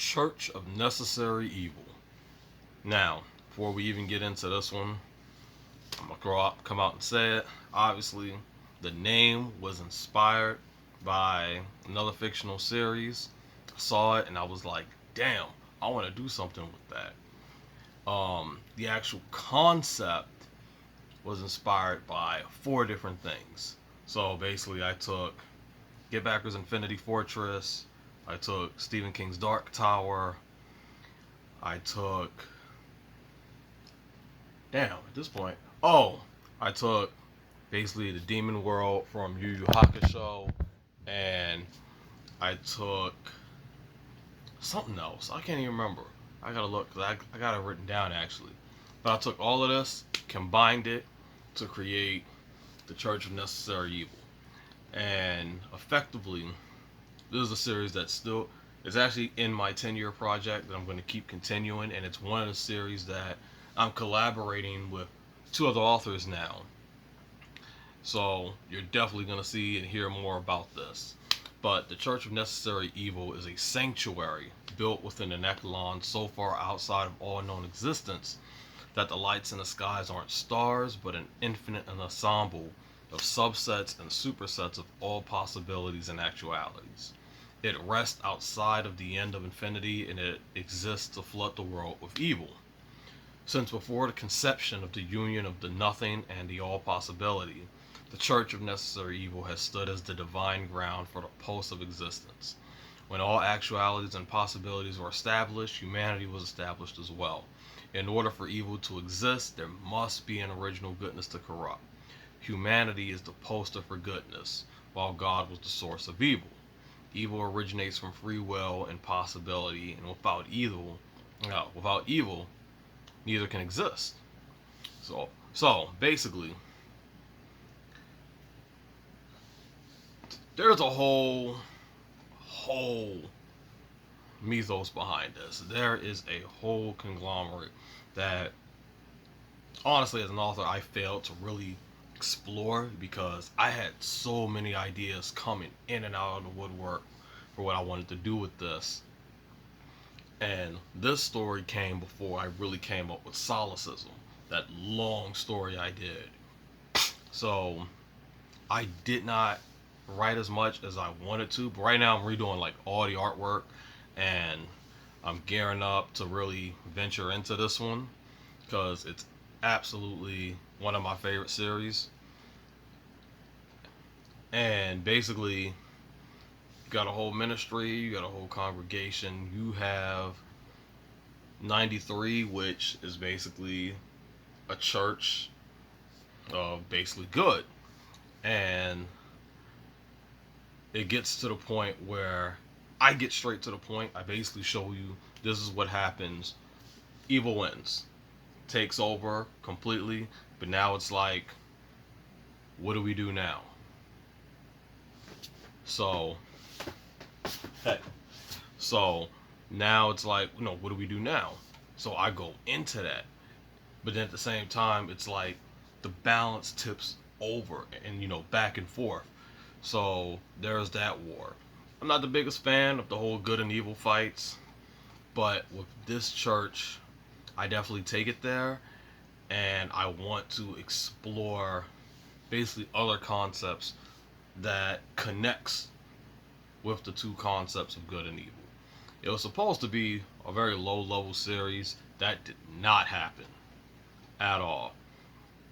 Church of Necessary Evil. Now, before we even get into this one, I'm gonna come out and say it. Obviously, the name was inspired by another fictional series. I saw it and I was like, damn, I want to do something with that. The actual concept was inspired by four different things. So basically, I took Get Backer's Infinity Fortress, I took Stephen King's Dark Tower, I took. Damn, at this point. Oh, I took basically the Demon World from Yu Yu Hakusho, and I took something else. I can't even remember. I gotta look, cause I got it written down actually. But I took all of this, combined it to create the Church of Necessary Evil. And effectively, this is a series that still is actually in my 10-year project that I'm going to keep continuing, and it's one of the series that I'm collaborating with two other authors now. So you're definitely going to see and hear more about this. But the Church of Necessary Evil is a sanctuary built within an echelon so far outside of all known existence that the lights in the skies aren't stars, but an infinite ensemble of subsets and supersets of all possibilities and actualities. It rests outside of the end of infinity, and it exists to flood the world with evil. Since before the conception of the union of the nothing and the all possibility, the Church of Necessary Evil has stood as the divine ground for the pulse of existence. When all actualities and possibilities were established, humanity was established as well. In order for evil to exist, there must be an original goodness to corrupt. Humanity is the poster for goodness, while God was the source of evil. Evil originates from free will and possibility, and without evil, neither can exist. So basically, there's a whole mythos behind this. There is a whole conglomerate that, honestly, as an author, I failed to really explore because I had so many ideas coming in and out of the woodwork for what I wanted to do with this. And this story came before I really came up with Solicism, that long story I did. So I did not write as much as I wanted to, but right now I'm redoing like all the artwork, and I'm gearing up to really venture into this one because it's absolutely one of my favorite series. And basically, you got a whole ministry, you got a whole congregation, you have 93, which is basically a church of basically good. And it gets to the point where I get straight to the point. I basically show you this is what happens. Evil wins, takes over completely, but now it's like, what do we do now? So now it's like, what do we do now? So I go into that, but then at the same time, it's like the balance tips over and back and forth. So there's that war. I'm not the biggest fan of the whole good and evil fights, but with this church, I definitely take it there, and I want to explore basically other concepts that connects with the two concepts of good and evil. It was supposed to be a very low level series. That did not happen at all.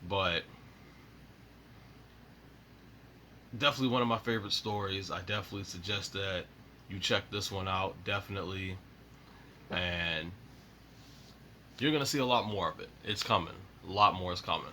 But definitely one of my favorite stories. I definitely suggest that you check this one out, definitely. And you're going to see a lot more of it. It's coming. A lot more is coming.